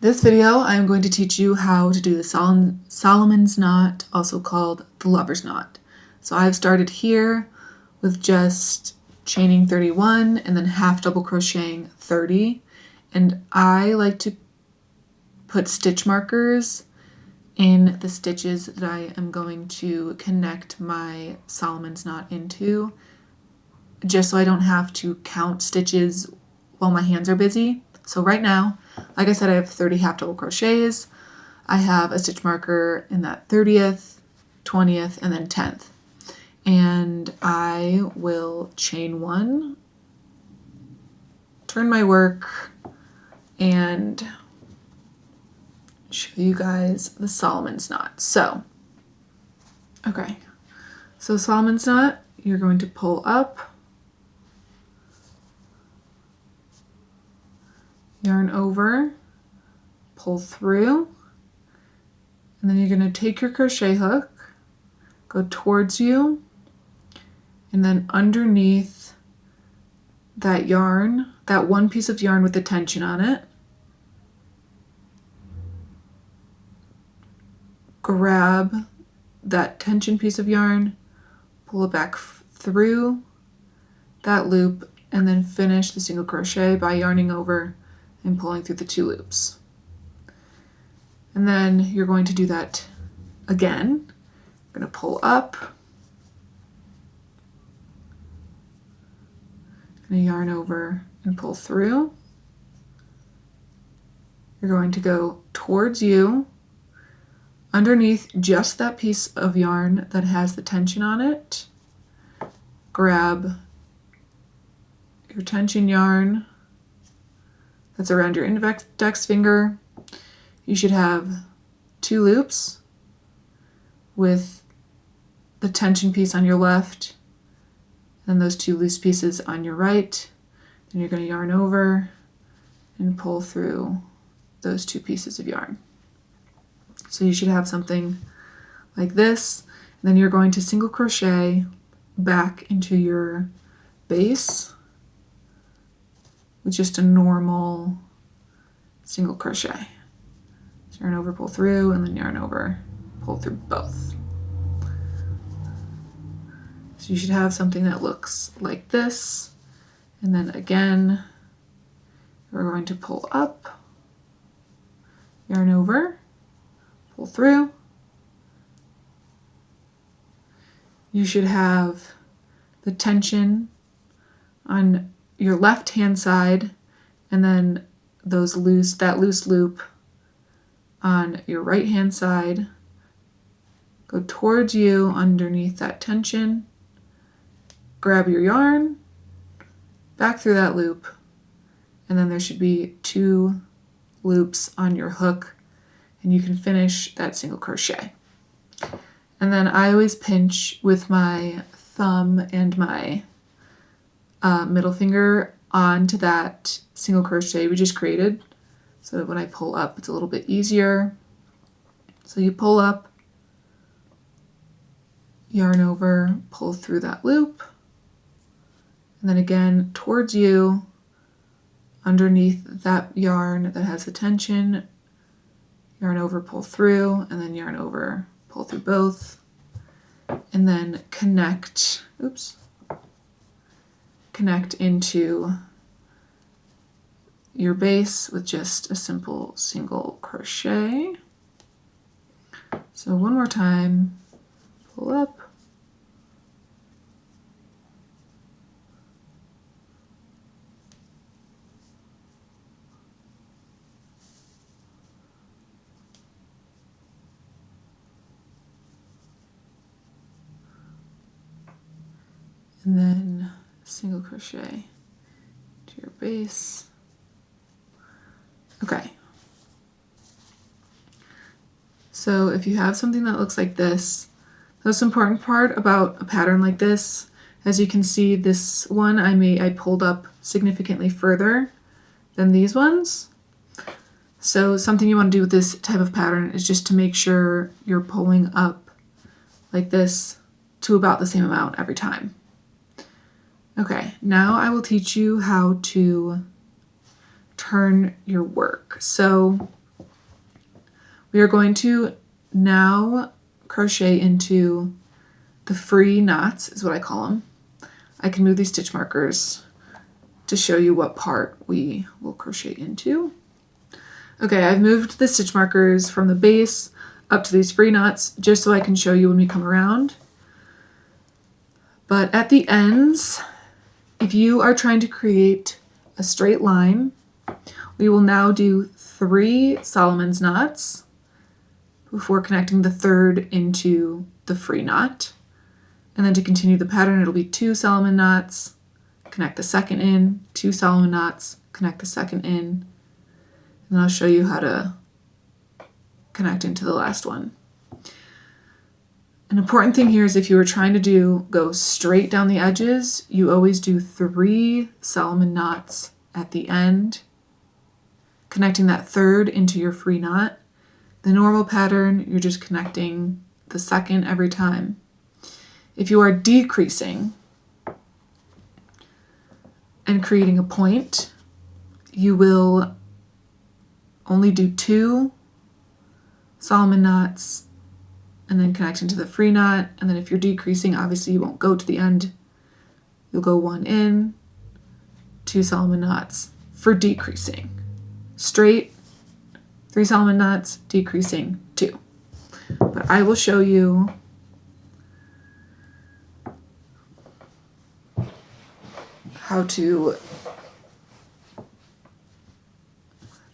This video, I'm going to teach you how to do the Solomon's knot, also called the lover's knot. So I've started here with just chaining 31 and then half double crocheting 30. And I like to put stitch markers in the stitches that I am going to connect my Solomon's knot into, just so I don't have to count stitches while my hands are busy. So right now, like I said, I have 30 half double crochets. I have a stitch marker in that 30th, 20th, and then 10th. And I will chain one, turn my work, and show you guys the Solomon's knot. So Solomon's knot, you're going to pull up, yarn over, pull through, and then you're going to take your crochet hook, go towards you, and then underneath that yarn, that one piece of yarn with the tension on it, grab that tension piece of yarn, pull it back through that loop, and then finish the single crochet by yarning over and pulling through the two loops. And then you're going to do that again. You're going to pull up, going to yarn over and pull through. You're going to go towards you, underneath just that piece of yarn that has the tension on it. Grab your tension yarn that's around your index finger. You should have two loops with the tension piece on your left and those two loose pieces on your right. Then you're going to yarn over and pull through those two pieces of yarn. So you should have something like this. And then you're going to single crochet back into your base with just a normal single crochet. So yarn over, pull through, and then yarn over, pull through both. So you should have something that looks like this. And then again, we're going to pull up, yarn over, pull through. You should have the tension on your left hand side and then that loose loop on your right hand side. Go towards you underneath that tension, grab your yarn, back through that loop, and then there should be two loops on your hook, and you can finish that single crochet. And then I always pinch with my thumb and my middle finger onto that single crochet we just created, so that when I pull up it's a little bit easier. So you pull up, yarn over, pull through that loop, and then again towards you underneath that yarn that has the tension, yarn over, pull through, and then yarn over, pull through both, and then connect into your base with just a simple single crochet. So one more time, pull up, and then single crochet to your base. Okay. So if you have something that looks like this, the most important part about a pattern like this, as you can see, this one I pulled up significantly further than these ones. So something you want to do with this type of pattern is just to make sure you're pulling up like this to about the same amount every time. Okay, now I will teach you how to turn your work. So We are going to now crochet into the free knots, is what I call them. I can move these stitch markers to show you what part we will crochet into. Okay, I've moved the stitch markers from the base up to these free knots just so I can show you when we come around. But at the ends, if you are trying to create a straight line, we will now do 3 Solomon's knots before connecting the third into the free knot. And then to continue the pattern, it'll be 2 Solomon knots, connect the second in, 2 Solomon knots, connect the second in, and I'll show you how to connect into the last one. An important thing here is if you were trying to go straight down the edges, you always do 3 Solomon knots at the end, connecting that third into your free knot. The normal pattern, you're just connecting the second every time. If you are decreasing and creating a point, you will only do 2 Solomon knots and then connect into the free knot. And then if you're decreasing, obviously you won't go to the end. You'll go 1 in, 2 Solomon knots for decreasing. Straight, 3 Solomon knots, decreasing 2. But I will show you how to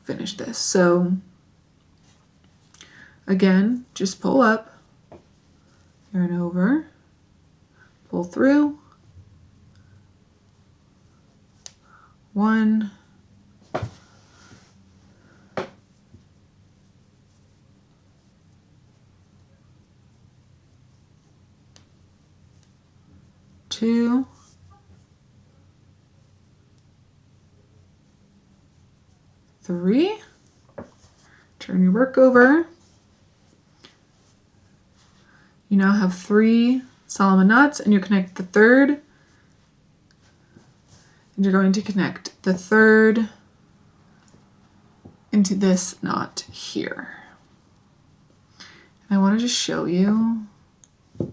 finish this. So again, just pull up, yarn over, pull through, 1, 2, 3, turn your work over. You now have 3 Solomon knots and you connect the third, and you're going to connect the third into this knot here. And I want to just show you the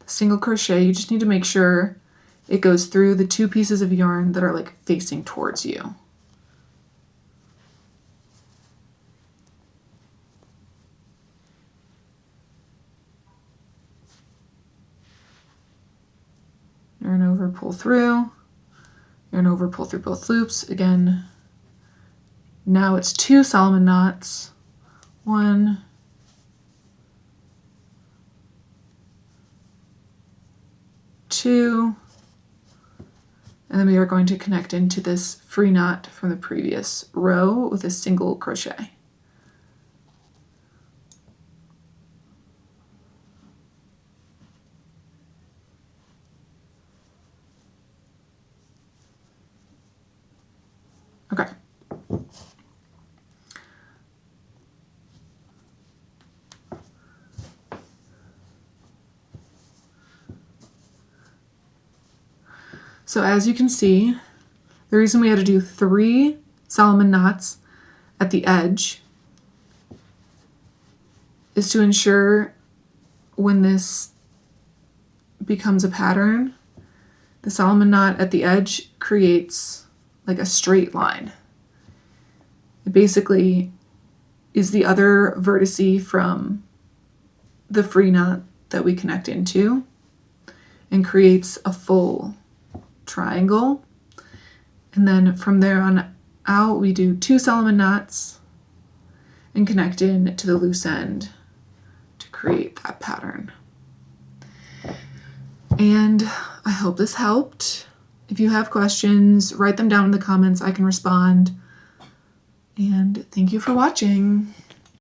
single crochet. You just need to make sure it goes through the 2 pieces of yarn that are like facing towards you. Yarn over, pull through, yarn over, pull through both loops. Again, now it's 2 Solomon knots, 1, 2, and then we are going to connect into this free knot from the previous row with a single crochet. Okay. So as you can see, the reason we had to do 3 Solomon knots at the edge is to ensure when this becomes a pattern, the Solomon knot at the edge creates like a straight line. It basically is the other vertice from the free knot that we connect into and creates a full triangle. And then from there on out, we do 2 Solomon knots and connect in to the loose end to create that pattern. And I hope this helped. If you have questions, write them down in the comments. I can respond. And thank you for watching.